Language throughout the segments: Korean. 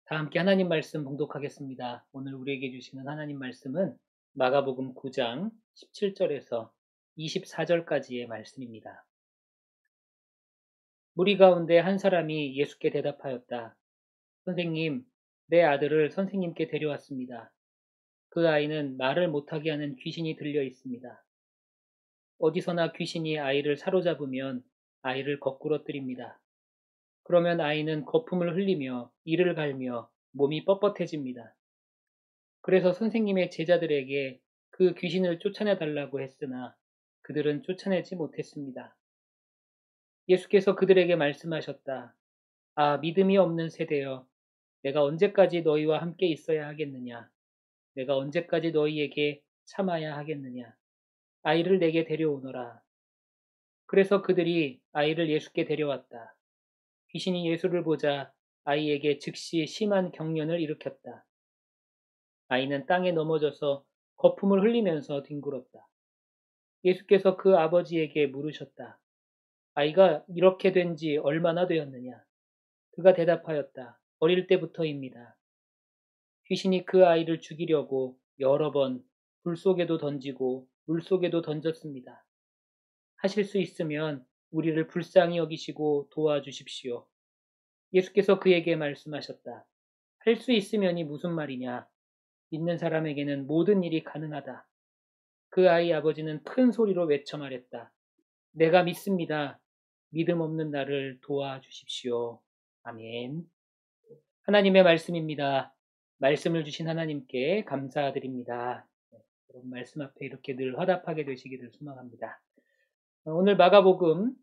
다 함께 하나님 말씀 봉독하겠습니다. 오늘 우리에게 주시는 하나님 말씀은 마가복음 9장 17절에서 24절까지의 말씀입니다. 무리 가운데 한 사람이 예수께 대답하였다. 선생님, 내 아들을 선생님께 데려왔습니다. 그 아이는 말을 못하게 하는 귀신이 들려 있습니다. 어디서나 귀신이 아이를 사로잡으면 아이를 거꾸러뜨립니다. 그러면 아이는 거품을 흘리며 이를 갈며 몸이 뻣뻣해집니다. 그래서 선생님의 제자들에게 그 귀신을 쫓아내달라고 했으나 그들은 쫓아내지 못했습니다. 예수께서 그들에게 말씀하셨다. 아, 믿음이 없는 세대여, 내가 언제까지 너희와 함께 있어야 하겠느냐? 내가 언제까지 너희에게 참아야 하겠느냐? 아이를 내게 데려오너라. 그래서 그들이 아이를 예수께 데려왔다. 귀신이 예수를 보자 아이에게 즉시 심한 경련을 일으켰다. 아이는 땅에 넘어져서 거품을 흘리면서 뒹굴었다. 예수께서 그 아버지에게 물으셨다. 아이가 이렇게 된 지 얼마나 되었느냐? 그가 대답하였다. 어릴 때부터입니다. 귀신이 그 아이를 죽이려고 여러 번 불 속에도 던지고 물 속에도 던졌습니다. 하실 수 있으면 우리를 불쌍히 여기시고 도와주십시오. 예수께서 그에게 말씀하셨다. 할 수 있으면이 무슨 말이냐? 믿는 사람에게는 모든 일이 가능하다. 그 아이 아버지는 큰 소리로 외쳐 말했다. 내가 믿습니다. 믿음 없는 나를 도와주십시오. 아멘. 하나님의 말씀입니다. 말씀을 주신 하나님께 감사드립니다. 여러분 말씀 앞에 이렇게 늘 화답하게 되시기를 소망합니다. 오늘 마가복음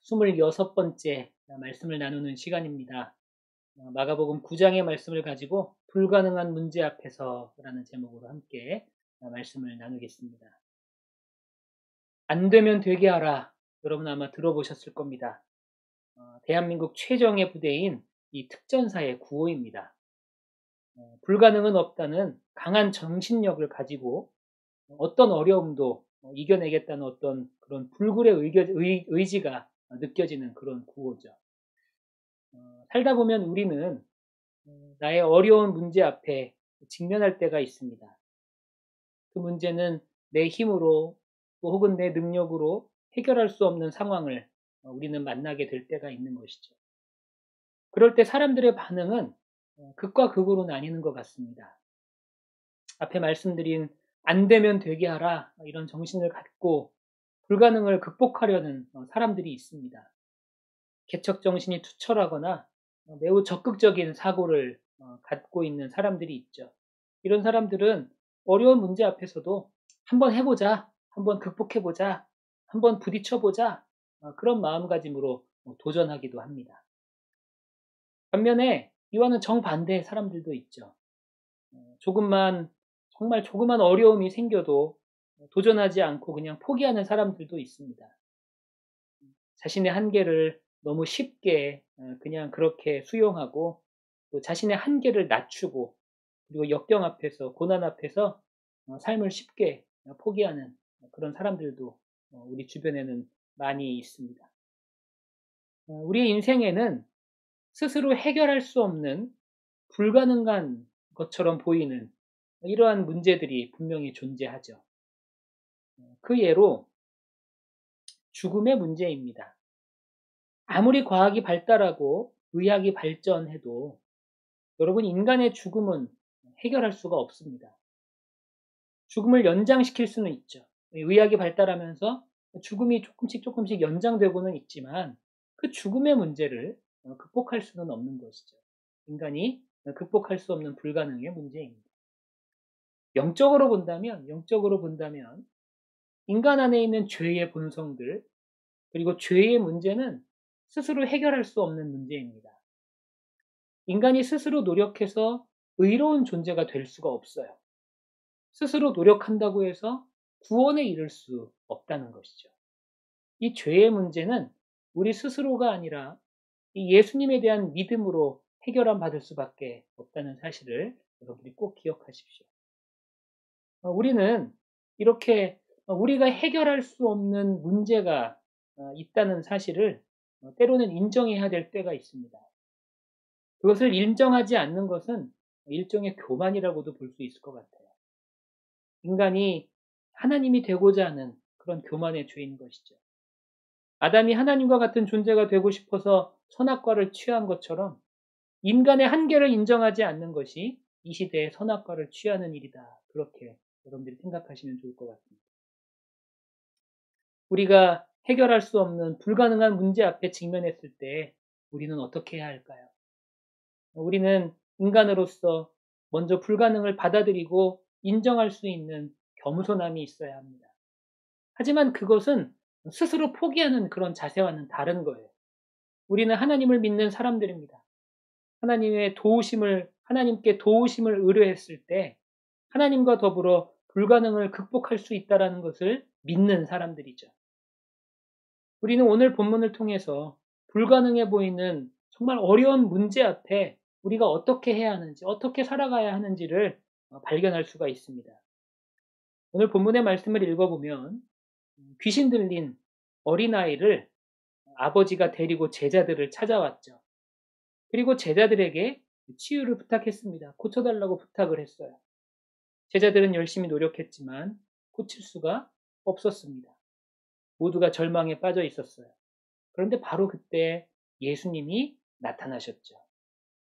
26번째 말씀을 나누는 시간입니다. 마가복음 9장의 말씀을 가지고 불가능한 문제 앞에서 라는 제목으로 함께 말씀을 나누겠습니다. 안 되면 되게 하라. 여러분 아마 들어보셨을 겁니다. 대한민국 최정예 부대인 이 특전사의 구호입니다. 불가능은 없다는 강한 정신력을 가지고 어떤 어려움도 이겨내겠다는 어떤 그런 불굴의 의지가 느껴지는 그런 구호죠. 살다 보면 우리는 나의 어려운 문제 앞에 직면할 때가 있습니다. 그 문제는 내 힘으로 또 혹은 내 능력으로 해결할 수 없는 상황을 우리는 만나게 될 때가 있는 것이죠. 그럴 때 사람들의 반응은 극과 극으로 나뉘는 것 같습니다. 앞에 말씀드린 안 되면 되게 하라 이런 정신을 갖고 불가능을 극복하려는 사람들이 있습니다. 개척 정신이 투철하거나 매우 적극적인 사고를 갖고 있는 사람들이 있죠. 이런 사람들은 어려운 문제 앞에서도 한번 해보자, 한번 극복해보자, 한번 부딪혀보자 그런 마음가짐으로 도전하기도 합니다. 반면에 이와는 정반대의 사람들도 있죠. 정말 조그만 어려움이 생겨도 도전하지 않고 그냥 포기하는 사람들도 있습니다. 자신의 한계를 너무 쉽게 그냥 그렇게 수용하고 또 자신의 한계를 낮추고 그리고 역경 앞에서 고난 앞에서 삶을 쉽게 포기하는 그런 사람들도 우리 주변에는 많이 있습니다. 우리 인생에는 스스로 해결할 수 없는 불가능한 것처럼 보이는 이러한 문제들이 분명히 존재하죠. 그 예로 죽음의 문제입니다. 아무리 과학이 발달하고 의학이 발전해도 여러분 인간의 죽음은 해결할 수가 없습니다. 죽음을 연장시킬 수는 있죠. 의학이 발달하면서 죽음이 조금씩 연장되고는 있지만 그 죽음의 문제를 극복할 수는 없는 것이죠. 인간이 극복할 수 없는 불가능의 문제입니다. 영적으로 본다면 인간 안에 있는 죄의 본성들 그리고 죄의 문제는 스스로 해결할 수 없는 문제입니다. 인간이 스스로 노력해서 의로운 존재가 될 수가 없어요. 스스로 노력한다고 해서 구원에 이를 수 없다는 것이죠. 이 죄의 문제는 우리 스스로가 아니라 이 예수님에 대한 믿음으로 해결함 받을 수밖에 없다는 사실을 여러분들이 꼭 기억하십시오. 우리는 이렇게 우리가 해결할 수 없는 문제가 있다는 사실을 때로는 인정해야 될 때가 있습니다. 그것을 인정하지 않는 것은 일종의 교만이라고도 볼 수 있을 것 같아요. 인간이 하나님이 되고자 하는 그런 교만의 죄인 것이죠. 아담이 하나님과 같은 존재가 되고 싶어서 선악과를 취한 것처럼 인간의 한계를 인정하지 않는 것이 이 시대의 선악과를 취하는 일이다. 그렇게 여러분들이 생각하시면 좋을 것 같습니다. 우리가 해결할 수 없는 불가능한 문제 앞에 직면했을 때 우리는 어떻게 해야 할까요? 우리는 인간으로서 먼저 불가능을 받아들이고 인정할 수 있는 겸손함이 있어야 합니다. 하지만 그것은 스스로 포기하는 그런 자세와는 다른 거예요. 우리는 하나님을 믿는 사람들입니다. 하나님께 도우심을 의뢰했을 때 하나님과 더불어 불가능을 극복할 수 있다는 것을 믿는 사람들이죠. 우리는 오늘 본문을 통해서 불가능해 보이는 정말 어려운 문제 앞에 우리가 어떻게 해야 하는지, 어떻게 살아가야 하는지를 발견할 수가 있습니다. 오늘 본문의 말씀을 읽어보면 귀신 들린 어린아이를 아버지가 데리고 제자들을 찾아왔죠. 그리고 제자들에게 치유를 부탁했습니다. 고쳐달라고 부탁을 했어요. 제자들은 열심히 노력했지만 고칠 수가 없었습니다. 모두가 절망에 빠져 있었어요. 그런데 바로 그때 예수님이 나타나셨죠.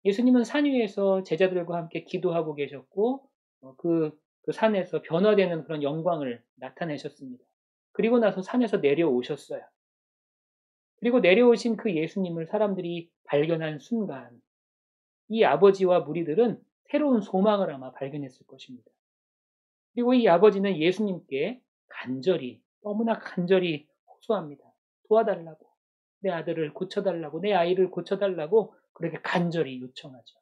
예수님은 산 위에서 제자들과 함께 기도하고 계셨고 그 산에서 변화되는 그런 영광을 나타내셨습니다. 그리고 나서 산에서 내려오셨어요. 그리고 내려오신 그 예수님을 사람들이 발견한 순간 이 아버지와 무리들은 새로운 소망을 아마 발견했을 것입니다. 그리고 이 아버지는 예수님께 너무나 간절히 호소합니다. 도와달라고, 내 아들을 고쳐달라고, 내 아이를 고쳐달라고 그렇게 간절히 요청하죠.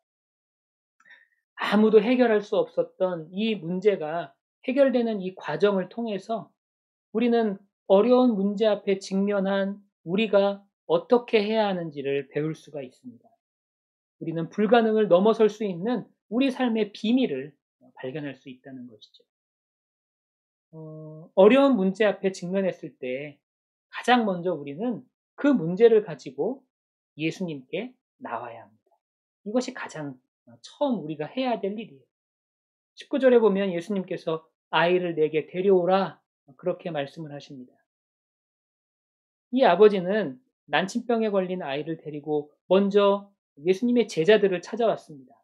아무도 해결할 수 없었던 이 문제가 해결되는 이 과정을 통해서 우리는 어려운 문제 앞에 직면한 우리가 어떻게 해야 하는지를 배울 수가 있습니다. 우리는 불가능을 넘어설 수 있는 우리 삶의 비밀을 발견할 수 있다는 것이죠. 어려운 문제 앞에 직면했을 때 가장 먼저 우리는 그 문제를 가지고 예수님께 나와야 합니다. 이것이 가장 처음 우리가 해야 될 일이에요. 19절에 보면 예수님께서 아이를 내게 데려오라 그렇게 말씀을 하십니다. 이 아버지는 난치병에 걸린 아이를 데리고 먼저 예수님의 제자들을 찾아왔습니다.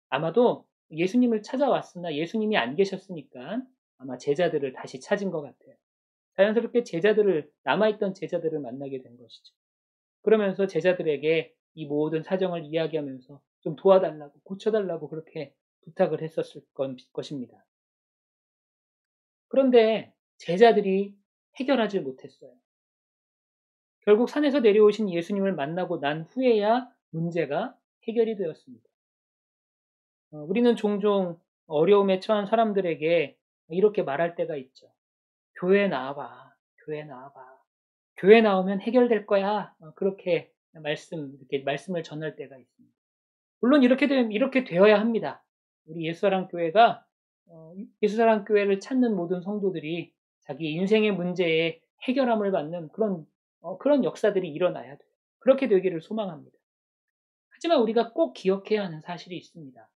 아마도 예수님을 찾아왔으나 예수님이 안 계셨으니까 아마 제자들을 다시 찾은 것 같아요. 자연스럽게 남아있던 제자들을 만나게 된 것이죠. 그러면서 제자들에게 이 모든 사정을 이야기하면서 좀 도와달라고, 고쳐달라고 그렇게 부탁을 했었을 것입니다. 그런데 제자들이 해결하지 못했어요. 결국 산에서 내려오신 예수님을 만나고 난 후에야 문제가 해결이 되었습니다. 우리는 종종 어려움에 처한 사람들에게 이렇게 말할 때가 있죠. 교회 나와봐. 교회 나와봐. 교회 나오면 해결될 거야. 그렇게 이렇게 말씀을 전할 때가 있습니다. 물론 이렇게 되어야 합니다. 우리 예수사랑교회가 예수사랑교회를 찾는 모든 성도들이 자기 인생의 문제에 해결함을 받는 그런 역사들이 일어나야 돼요. 그렇게 되기를 소망합니다. 하지만 우리가 꼭 기억해야 하는 사실이 있습니다.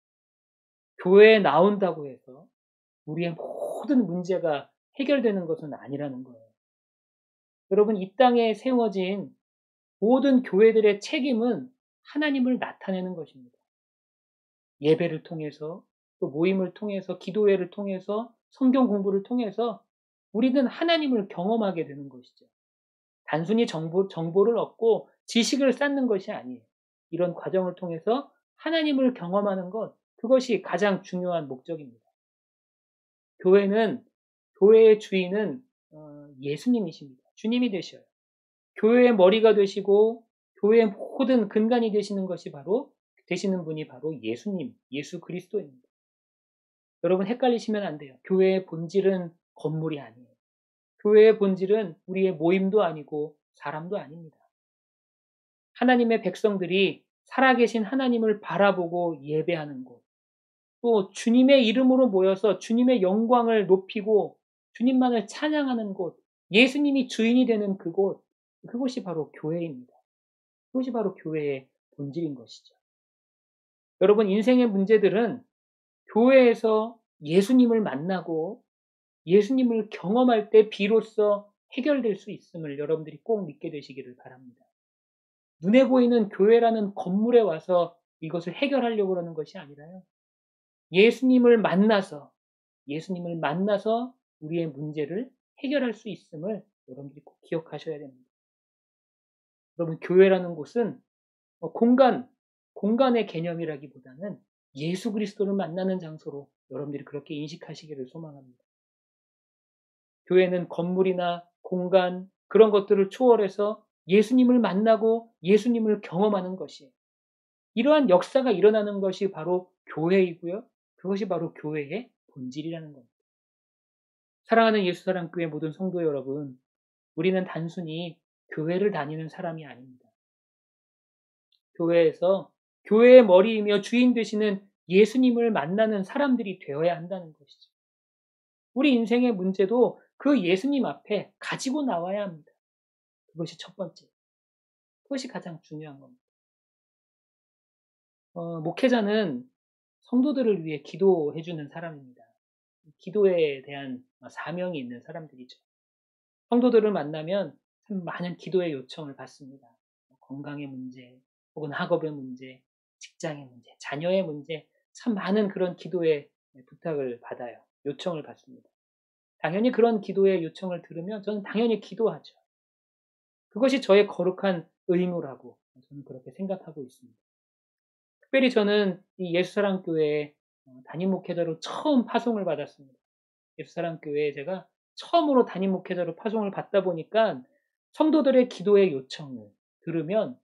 교회에 나온다고 해서 우리의 모든 문제가 해결되는 것은 아니라는 거예요. 여러분, 이 땅에 세워진 모든 교회들의 책임은 하나님을 나타내는 것입니다. 예배를 통해서, 또 모임을 통해서, 기도회를 통해서, 성경 공부를 통해서 우리는 하나님을 경험하게 되는 것이죠. 단순히 정보를 얻고 지식을 쌓는 것이 아니에요. 이런 과정을 통해서 하나님을 경험하는 것, 그것이 가장 중요한 목적입니다. 교회의 주인은 예수님이십니다. 주님이 되셔요. 교회의 머리가 되시고 교회의 모든 근간이 되시는 분이 바로 예수님, 예수 그리스도입니다. 여러분 헷갈리시면 안 돼요. 교회의 본질은 건물이 아니에요. 교회의 본질은 우리의 모임도 아니고 사람도 아닙니다. 하나님의 백성들이 살아계신 하나님을 바라보고 예배하는 곳, 또 주님의 이름으로 모여서 주님의 영광을 높이고 주님만을 찬양하는 곳, 예수님이 주인이 되는 그곳, 그것이 바로 교회입니다. 그것이 바로 교회의 본질인 것이죠. 여러분, 인생의 문제들은 교회에서 예수님을 만나고 예수님을 경험할 때 비로소 해결될 수 있음을 여러분들이 꼭 믿게 되시기를 바랍니다. 눈에 보이는 교회라는 건물에 와서 이것을 해결하려고 하는 것이 아니라요. 예수님을 만나서 우리의 문제를 해결할 수 있음을 여러분들이 꼭 기억하셔야 됩니다. 여러분, 교회라는 곳은 공간의 개념이라기보다는 예수 그리스도를 만나는 장소로 여러분들이 그렇게 인식하시기를 소망합니다. 교회는 건물이나 공간, 그런 것들을 초월해서 예수님을 만나고 예수님을 경험하는 것이에요. 이러한 역사가 일어나는 것이 바로 교회이고요. 그것이 바로 교회의 본질이라는 겁니다. 사랑하는 예수사랑교회 모든 성도 여러분, 우리는 단순히 교회를 다니는 사람이 아닙니다. 교회에서 교회의 머리이며 주인 되시는 예수님을 만나는 사람들이 되어야 한다는 것이죠. 우리 인생의 문제도 그 예수님 앞에 가지고 나와야 합니다. 그것이 첫 번째. 그것이 가장 중요한 겁니다. 목회자는 성도들을 위해 기도해주는 사람입니다. 기도에 대한 사명이 있는 사람들이죠. 성도들을 만나면 참 많은 기도의 요청을 받습니다. 건강의 문제, 혹은 학업의 문제, 직장의 문제, 자녀의 문제, 참 많은 그런 기도의 부탁을 받아요. 요청을 받습니다. 당연히 그런 기도의 요청을 들으면 저는 당연히 기도하죠. 그것이 저의 거룩한 의무라고 저는 그렇게 생각하고 있습니다. 특별히 저는 이 예수사랑교회에 담임 목회자로 처음 파송을 받았습니다. 예수사랑교회에 제가 처음으로 담임 목회자로 파송을 받다 보니까 성도들의 기도의 요청을 들으면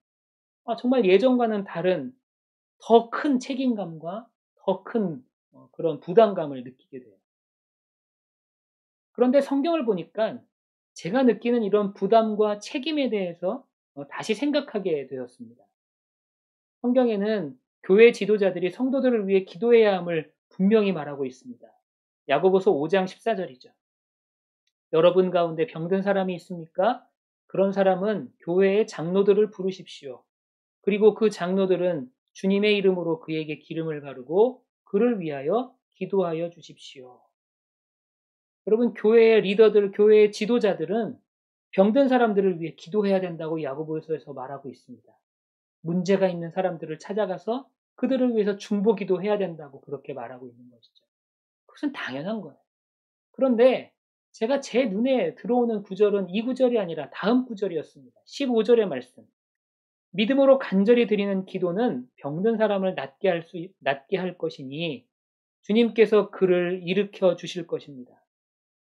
정말 예전과는 다른 더 큰 책임감과 더 큰 그런 부담감을 느끼게 돼요. 그런데 성경을 보니까 제가 느끼는 이런 부담과 책임에 대해서 다시 생각하게 되었습니다. 성경에는 교회 지도자들이 성도들을 위해 기도해야 함을 분명히 말하고 있습니다. 야고보서 5장 14절이죠. 여러분 가운데 병든 사람이 있습니까? 그런 사람은 교회의 장로들을 부르십시오. 그리고 그 장로들은 주님의 이름으로 그에게 기름을 바르고 그를 위하여 기도하여 주십시오. 여러분, 교회의 리더들, 교회의 지도자들은 병든 사람들을 위해 기도해야 된다고 야고보서에서 말하고 있습니다. 문제가 있는 사람들을 찾아가서 그들을 위해서 중보기도 해야 된다고 그렇게 말하고 있는 것이죠. 그것은 당연한 거예요. 그런데 제가 제 눈에 들어오는 구절은 이 구절이 아니라 다음 구절이었습니다. 15절의 말씀. 믿음으로 간절히 드리는 기도는 병든 사람을 낫게 할 것이니 주님께서 그를 일으켜 주실 것입니다.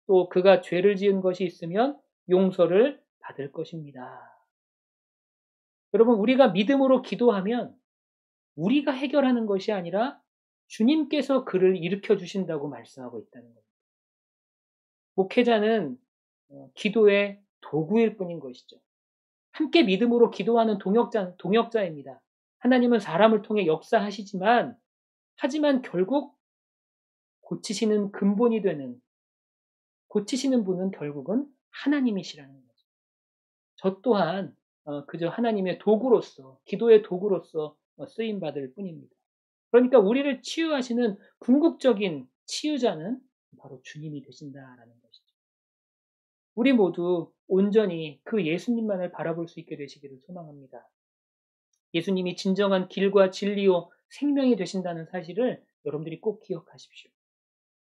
또 그가 죄를 지은 것이 있으면 용서를 받을 것입니다. 여러분, 우리가 믿음으로 기도하면 우리가 해결하는 것이 아니라 주님께서 그를 일으켜 주신다고 말씀하고 있다는 겁니다. 목회자는 기도의 도구일 뿐인 것이죠. 함께 믿음으로 기도하는 동역자입니다. 하나님은 사람을 통해 역사하시지만 하지만 결국 고치시는 근본이 되는 고치시는 분은 결국은 하나님이시라는 거죠. 저 또한 그저 하나님의 도구로서 기도의 도구로서 쓰임 받을 뿐입니다. 그러니까 우리를 치유하시는 궁극적인 치유자는 바로 주님이 되신다라는 것이죠. 우리 모두 온전히 그 예수님만을 바라볼 수 있게 되시기를 소망합니다. 예수님이 진정한 길과 진리요 생명이 되신다는 사실을 여러분들이 꼭 기억하십시오.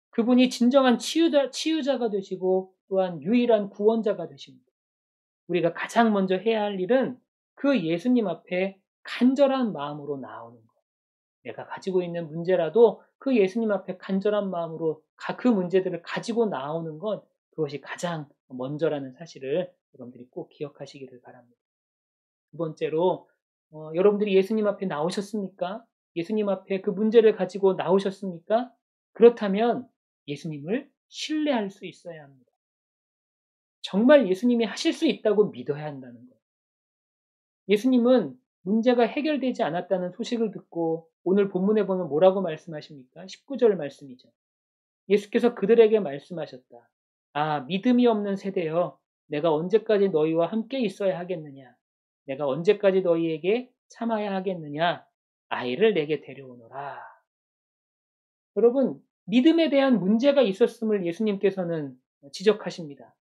그분이 진정한 치유자가 되시고 또한 유일한 구원자가 되십니다. 우리가 가장 먼저 해야 할 일은 그 예수님 앞에 간절한 마음으로 나오는 것. 내가 가지고 있는 문제라도 그 예수님 앞에 간절한 마음으로 그 문제들을 가지고 나오는 것, 그것이 가장 먼저라는 사실을 여러분들이 꼭 기억하시기를 바랍니다. 두 번째로 여러분들이 예수님 앞에 나오셨습니까? 예수님 앞에 그 문제를 가지고 나오셨습니까? 그렇다면 예수님을 신뢰할 수 있어야 합니다. 정말 예수님이 하실 수 있다고 믿어야 한다는 거예요. 예수님은 문제가 해결되지 않았다는 소식을 듣고 오늘 본문에 보면 뭐라고 말씀하십니까? 19절 말씀이죠. 예수께서 그들에게 말씀하셨다. 아, 믿음이 없는 세대여, 내가 언제까지 너희와 함께 있어야 하겠느냐? 내가 언제까지 너희에게 참아야 하겠느냐? 아이를 내게 데려오너라. 여러분, 믿음에 대한 문제가 있었음을 예수님께서는 지적하십니다.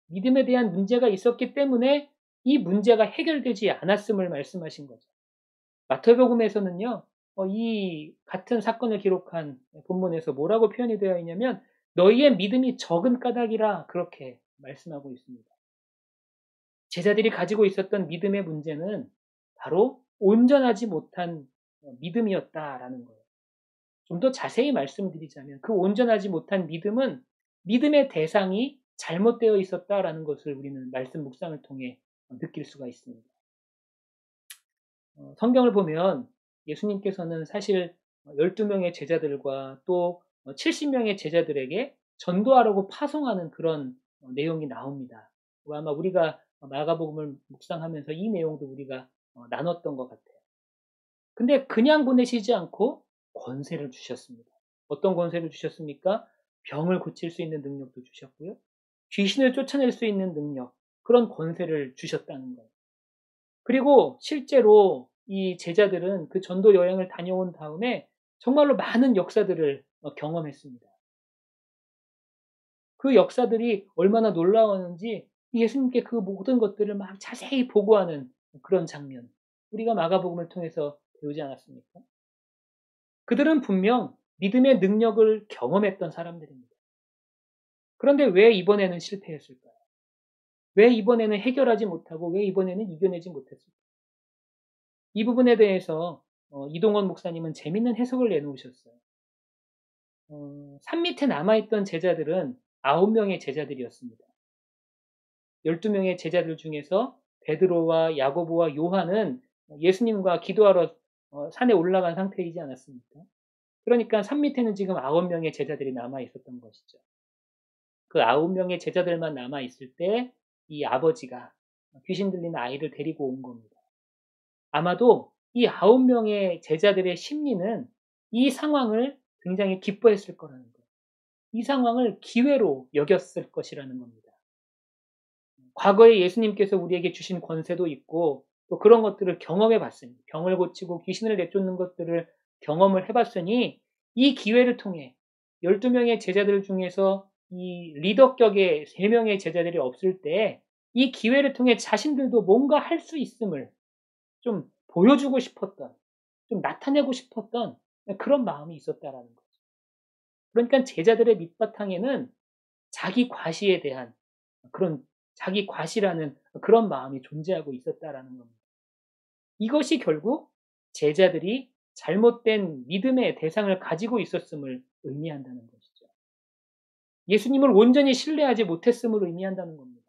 믿음에 대한 문제가 있었기 때문에 이 문제가 해결되지 않았음을 말씀하신 거죠. 마태복음에서는요, 이 같은 사건을 기록한 본문에서 뭐라고 표현이 되어 있냐면 너희의 믿음이 적은 까닭이라 그렇게 말씀하고 있습니다. 제자들이 가지고 있었던 믿음의 문제는 바로 온전하지 못한 믿음이었다라는 거예요. 좀 더 자세히 말씀드리자면 그 온전하지 못한 믿음은 믿음의 대상이 잘못되어 있었다라는 것을 우리는 말씀 묵상을 통해 느낄 수가 있습니다. 성경을 보면 예수님께서는 사실 12명의 제자들과 또 70명의 제자들에게 전도하라고 파송하는 그런 내용이 나옵니다. 아마 우리가 마가복음을 묵상하면서 이 내용도 우리가 나눴던 것 같아요. 근데 그냥 보내시지 않고 권세를 주셨습니다. 어떤 권세를 주셨습니까? 병을 고칠 수 있는 능력도 주셨고요. 귀신을 쫓아낼 수 있는 능력, 그런 권세를 주셨다는 거예요. 그리고 실제로 이 제자들은 그 전도 여행을 다녀온 다음에 정말로 많은 역사들을 경험했습니다. 그 역사들이 얼마나 놀라웠는지 예수님께 그 모든 것들을 막 자세히 보고하는 그런 장면, 우리가 마가복음을 통해서 배우지 않았습니까? 그들은 분명 믿음의 능력을 경험했던 사람들입니다. 그런데 왜 이번에는 실패했을까요? 왜 이번에는 해결하지 못하고 왜 이번에는 이겨내지 못했을까요? 이 부분에 대해서 이동원 목사님은 재밌는 해석을 내놓으셨어요. 산 밑에 남아있던 제자들은 9명의 제자들이었습니다. 12명의 제자들 중에서 베드로와 야고보와 요한은 예수님과 기도하러 산에 올라간 상태이지 않았습니까? 그러니까 산 밑에는 지금 9명의 제자들이 남아 있었던 것이죠. 그 9명의 제자들만 남아 있을 때 이 아버지가 귀신 들린 아이를 데리고 온 겁니다. 아마도 이 9명의 제자들의 심리는 이 상황을 굉장히 기뻐했을 거라는 거예요. 이 상황을 기회로 여겼을 것이라는 겁니다. 과거에 예수님께서 우리에게 주신 권세도 있고 또 그런 것들을 경험해 봤으니, 병을 고치고 귀신을 내쫓는 것들을 경험을 해봤으니 이 기회를 통해 12명의 제자들 중에서 이 리더격의 3명의 제자들이 없을 때 이 기회를 통해 자신들도 뭔가 할 수 있음을 좀 보여주고 싶었던, 좀 나타내고 싶었던 그런 마음이 있었다라는 거죠. 그러니까 제자들의 밑바탕에는 자기 과시에 대한 그런 자기 과시라는 그런 마음이 존재하고 있었다라는 겁니다. 이것이 결국 제자들이 잘못된 믿음의 대상을 가지고 있었음을 의미한다는 것이죠. 예수님을 온전히 신뢰하지 못했음을 의미한다는 겁니다.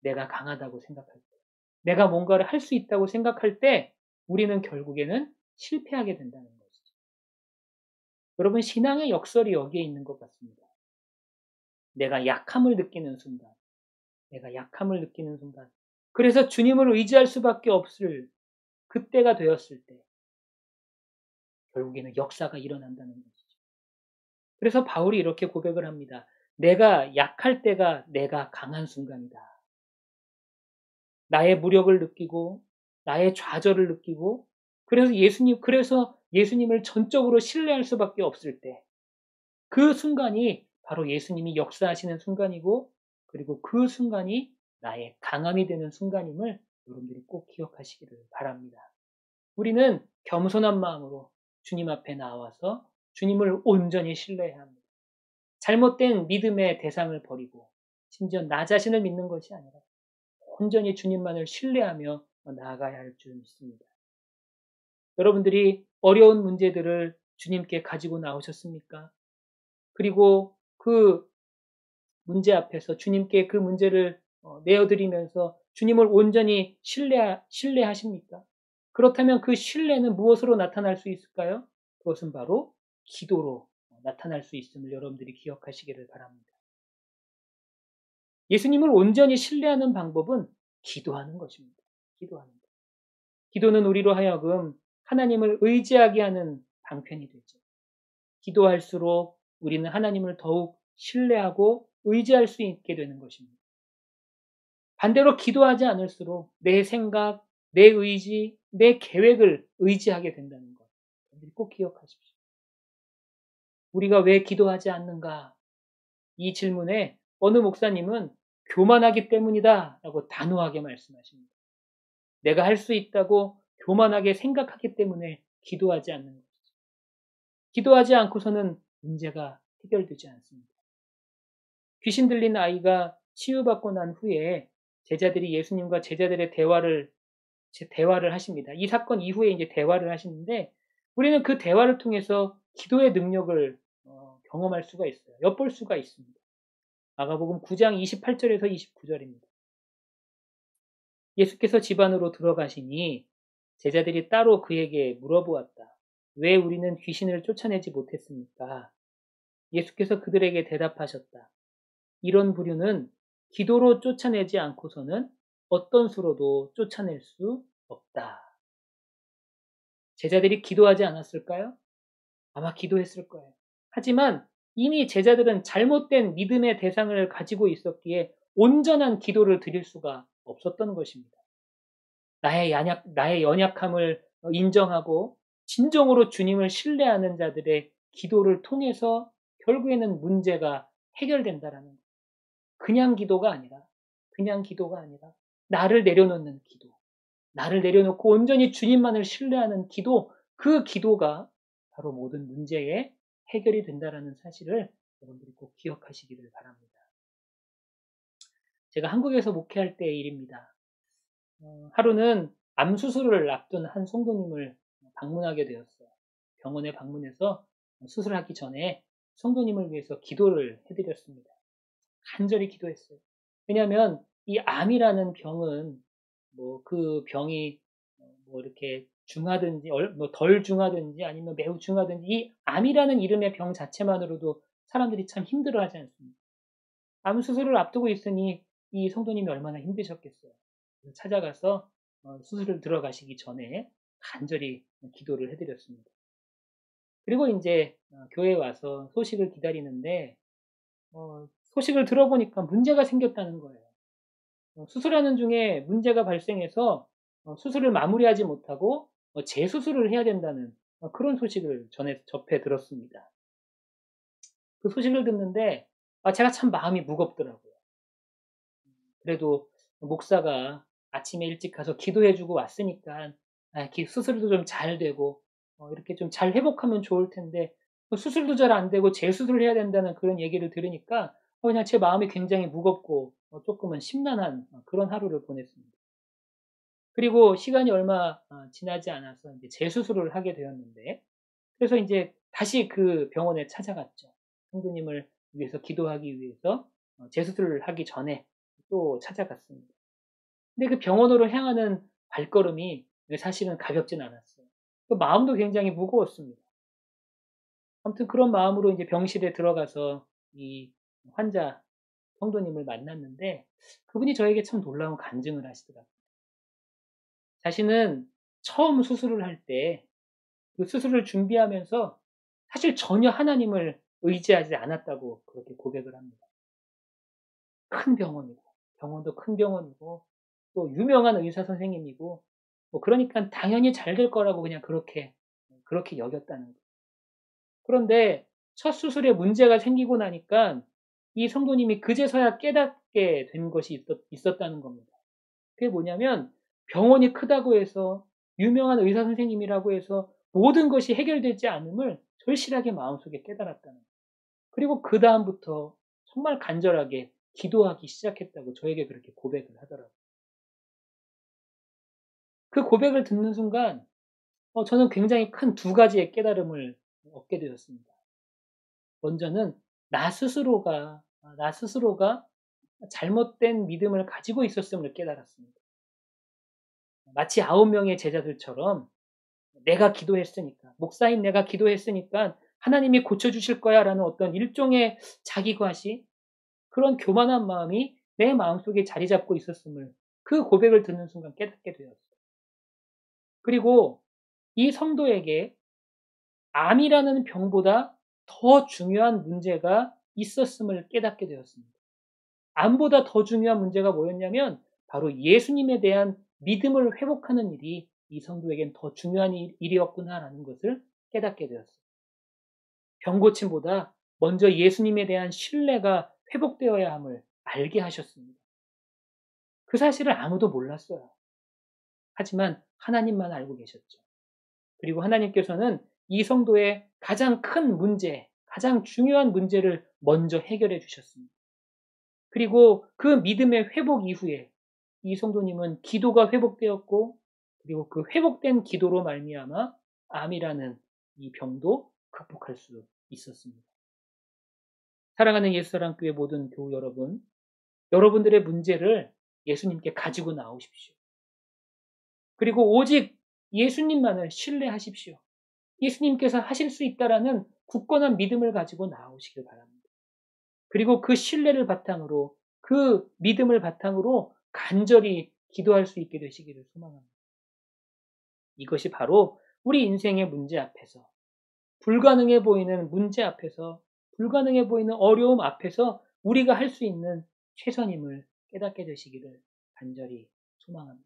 내가 강하다고 생각할 때, 내가 뭔가를 할 수 있다고 생각할 때 우리는 결국에는 실패하게 된다는 것이죠. 여러분, 신앙의 역설이 여기에 있는 것 같습니다. 내가 약함을 느끼는 순간, 내가 약함을 느끼는 순간, 그래서 주님을 의지할 수밖에 없을 그때가 되었을 때 결국에는 역사가 일어난다는 것이죠. 그래서 바울이 이렇게 고백을 합니다. 내가 약할 때가 내가 강한 순간이다. 나의 무력을 느끼고 나의 좌절을 느끼고 그래서 예수님을 전적으로 신뢰할 수밖에 없을 때 그 순간이 바로 예수님이 역사하시는 순간이고 그리고 그 순간이 나의 강함이 되는 순간임을 여러분들이 꼭 기억하시기를 바랍니다. 우리는 겸손한 마음으로 주님 앞에 나와서 주님을 온전히 신뢰해야 합니다. 잘못된 믿음의 대상을 버리고 심지어 나 자신을 믿는 것이 아니라 온전히 주님만을 신뢰하며 나아가야 할 줄 믿습니다. 여러분들이 어려운 문제들을 주님께 가지고 나오셨습니까? 그리고 그 문제 앞에서 주님께 그 문제를 내어드리면서 주님을 온전히 신뢰하십니까? 그렇다면 그 신뢰는 무엇으로 나타날 수 있을까요? 그것은 바로 기도로 나타날 수 있음을 여러분들이 기억하시기를 바랍니다. 예수님을 온전히 신뢰하는 방법은 기도하는 것입니다. 기도하는 것. 기도는 우리로 하여금 하나님을 의지하게 하는 방편이 되죠. 기도할수록 우리는 하나님을 더욱 신뢰하고 의지할 수 있게 되는 것입니다. 반대로 기도하지 않을수록 내 생각, 내 의지, 내 계획을 의지하게 된다는 것. 꼭 기억하십시오. 우리가 왜 기도하지 않는가? 이 질문에 어느 목사님은 교만하기 때문이다 라고 단호하게 말씀하십니다. 내가 할 수 있다고 교만하게 생각하기 때문에 기도하지 않는 것이죠. 기도하지 않고서는 문제가 해결되지 않습니다. 귀신 들린 아이가 치유받고 난 후에 제자들이 예수님과 제자들의 대화를 하십니다. 이 사건 이후에 이제 대화를 하시는데 우리는 그 대화를 통해서 기도의 능력을 경험할 수가 있어요. 엿볼 수가 있습니다. 마가복음 9장 28절에서 29절입니다. 예수께서 집 안으로 들어가시니 제자들이 따로 그에게 물어보았다. 왜 우리는 귀신을 쫓아내지 못했습니까? 예수께서 그들에게 대답하셨다. 이런 부류는 기도로 쫓아내지 않고서는 어떤 수로도 쫓아낼 수 없다. 제자들이 기도하지 않았을까요? 아마 기도했을 거예요. 하지만 이미 제자들은 잘못된 믿음의 대상을 가지고 있었기에 온전한 기도를 드릴 수가 없었던 것입니다. 나의 연약함을 인정하고 진정으로 주님을 신뢰하는 자들의 기도를 통해서 결국에는 문제가 해결된다라는 거예요. 그냥 기도가 아니라 나를 내려놓는 기도, 나를 내려놓고 온전히 주님만을 신뢰하는 기도, 그 기도가 바로 모든 문제의 해결이 된다라는 사실을 여러분들이 꼭 기억하시기를 바랍니다. 제가 한국에서 목회할 때의 일입니다. 하루는 암 수술을 앞둔 한 성도님을 방문하게 되었어요. 병원에 방문해서 수술하기 전에 성도님을 위해서 기도를 해드렸습니다. 간절히 기도했어요. 왜냐하면 이 암이라는 병은 뭐 그 병이 뭐 이렇게 중하든지 뭐 덜 중하든지 아니면 매우 중하든지 이 암이라는 이름의 병 자체만으로도 사람들이 참 힘들어하지 않습니까? 암 수술을 앞두고 있으니 이 성도님이 얼마나 힘드셨겠어요. 찾아가서 수술을 들어가시기 전에 간절히 기도를 해드렸습니다. 그리고 이제 교회에 와서 소식을 기다리는데 소식을 들어보니까 문제가 생겼다는 거예요. 수술하는 중에 문제가 발생해서 수술을 마무리하지 못하고 재수술을 해야 된다는 그런 소식을 접해 들었습니다. 그 소식을 듣는데 제가 참 마음이 무겁더라고요. 그래도 목사가 아침에 일찍 가서 기도해주고 왔으니까 수술도 좀 잘 되고 이렇게 좀 잘 회복하면 좋을 텐데 수술도 잘 안 되고 재수술을 해야 된다는 그런 얘기를 들으니까 그냥 제 마음이 굉장히 무겁고 조금은 심란한 그런 하루를 보냈습니다. 그리고 시간이 얼마 지나지 않아서 이제 재수술을 하게 되었는데 그래서 이제 다시 그 병원에 찾아갔죠. 성도님을 위해서 기도하기 위해서 재수술을 하기 전에 또 찾아갔습니다. 근데 그 병원으로 향하는 발걸음이 사실은 가볍진 않았어요. 그 마음도 굉장히 무거웠습니다. 아무튼 그런 마음으로 이제 병실에 들어가서 이 환자 성도님을 만났는데 그분이 저에게 참 놀라운 간증을 하시더라고요. 자신은 처음 수술을 할 때 그 수술을 준비하면서 사실 전혀 하나님을 의지하지 않았다고 그렇게 고백을 합니다. 큰 병원이고, 병원도 큰 병원이고, 또 유명한 의사 선생님이고, 뭐 그러니까 당연히 잘 될 거라고 그냥 그렇게 여겼다는 거예요. 그런데 첫 수술에 문제가 생기고 나니까 이 성도님이 그제서야 깨닫게 된 것이 있었다는 겁니다. 그게 뭐냐면 병원이 크다고 해서 유명한 의사 선생님이라고 해서 모든 것이 해결되지 않음을 절실하게 마음속에 깨달았다는 거예요. 그리고 그 다음부터 정말 간절하게 기도하기 시작했다고 저에게 그렇게 고백을 하더라고요. 그 고백을 듣는 순간 저는 굉장히 큰 두 가지의 깨달음을 얻게 되었습니다. 먼저는 나 스스로가 잘못된 믿음을 가지고 있었음을 깨달았습니다. 마치 9명의 제자들처럼 내가 기도했으니까, 목사인 내가 기도했으니까 하나님이 고쳐주실 거야 라는 어떤 일종의 자기과시, 그런 교만한 마음이 내 마음속에 자리 잡고 있었음을 그 고백을 듣는 순간 깨닫게 되었어요. 그리고 이 성도에게 암이라는 병보다 더 중요한 문제가 있었음을 깨닫게 되었습니다. 암보다 더 중요한 문제가 뭐였냐면 바로 예수님에 대한 믿음을 회복하는 일이 이 성도에겐 더 중요한 일이었구나라는 것을 깨닫게 되었어요. 병고침보다 먼저 예수님에 대한 신뢰가 회복되어야 함을 알게 하셨습니다. 그 사실을 아무도 몰랐어요. 하지만 하나님만 알고 계셨죠. 그리고 하나님께서는 이 성도의 가장 큰 문제, 가장 중요한 문제를 먼저 해결해 주셨습니다. 그리고 그 믿음의 회복 이후에 이 성도님은 기도가 회복되었고, 그리고 그 회복된 기도로 말미암아 암이라는 이 병도 극복할 수 있었습니다. 사랑하는 예수사랑교회 모든 교우 여러분, 여러분들의 문제를 예수님께 가지고 나오십시오. 그리고 오직 예수님만을 신뢰하십시오. 예수님께서 하실 수 있다라는 굳건한 믿음을 가지고 나오시길 바랍니다. 그리고 그 신뢰를 바탕으로, 그 믿음을 바탕으로 간절히 기도할 수 있게 되시기를 소망합니다. 이것이 바로 우리 인생의 문제 앞에서, 불가능해 보이는 문제 앞에서, 불가능해 보이는 어려움 앞에서 우리가 할 수 있는 최선임을 깨닫게 되시기를 간절히 소망합니다.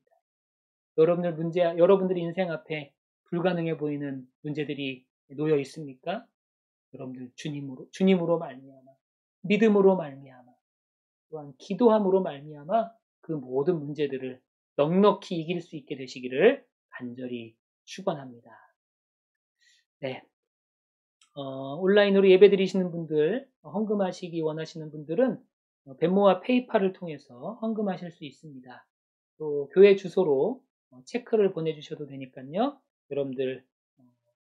여러분들 인생 앞에 불가능해 보이는 문제들이 놓여 있습니까? 여러분들 주님으로 말미암아, 믿음으로 말미암아, 또한 기도함으로 말미암아 그 모든 문제들을 넉넉히 이길 수 있게 되시기를 간절히 축원합니다. 네, 온라인으로 예배드리시는 분들, 헌금하시기 원하시는 분들은 벤모와 페이팔을 통해서 헌금하실 수 있습니다. 또 교회 주소로 체크를 보내주셔도 되니까요. 여러분들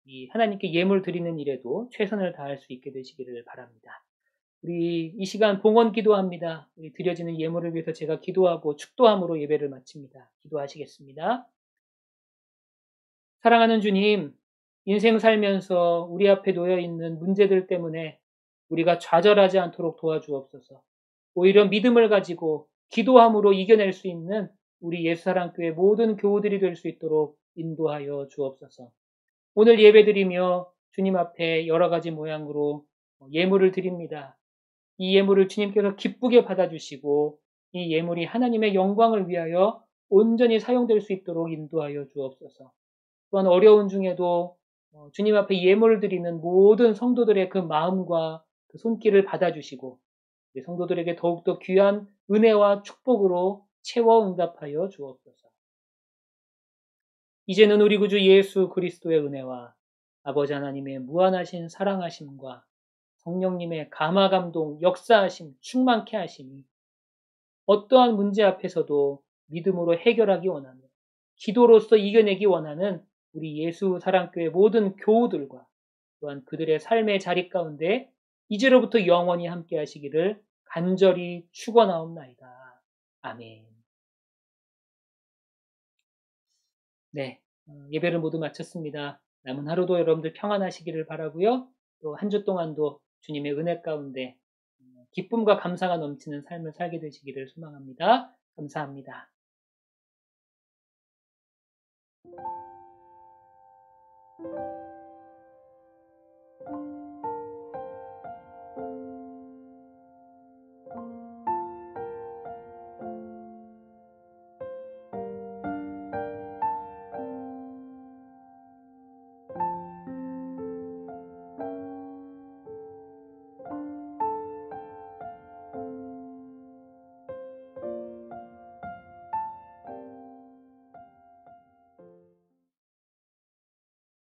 이 하나님께 예물 드리는 일에도 최선을 다할 수 있게 되시기를 바랍니다. 우리 이 시간 봉헌 기도합니다. 우리 드려지는 예물을 위해서 제가 기도하고 축도함으로 예배를 마칩니다. 기도하시겠습니다. 사랑하는 주님, 인생 살면서 우리 앞에 놓여 있는 문제들 때문에 우리가 좌절하지 않도록 도와주옵소서. 오히려 믿음을 가지고 기도함으로 이겨낼 수 있는 우리 예수사랑교회 모든 교우들이 될 수 있도록 인도하여 주옵소서. 오늘 예배드리며 주님 앞에 여러 가지 모양으로 예물을 드립니다. 이 예물을 주님께서 기쁘게 받아주시고 이 예물이 하나님의 영광을 위하여 온전히 사용될 수 있도록 인도하여 주옵소서. 또한 어려운 중에도 주님 앞에 예물을 드리는 모든 성도들의 그 마음과 그 손길을 받아주시고 성도들에게 더욱더 귀한 은혜와 축복으로 채워 응답하여 주옵소서. 이제는 우리 구주 예수 그리스도의 은혜와 아버지 하나님의 무한하신 사랑하심과 성령님의 감화감동, 역사하심, 충만케 하심이 어떠한 문제 앞에서도 믿음으로 해결하기 원하는, 기도로서 이겨내기 원하는 우리 예수 사랑교회 모든 교우들과 또한 그들의 삶의 자리 가운데 이제로부터 영원히 함께 하시기를 간절히 축원하옵나이다. 아멘. 네, 예배를 모두 마쳤습니다. 남은 하루도 여러분들 평안하시기를 바라고요. 또 한 주 동안도 주님의 은혜 가운데 기쁨과 감사가 넘치는 삶을 살게 되시기를 소망합니다. 감사합니다.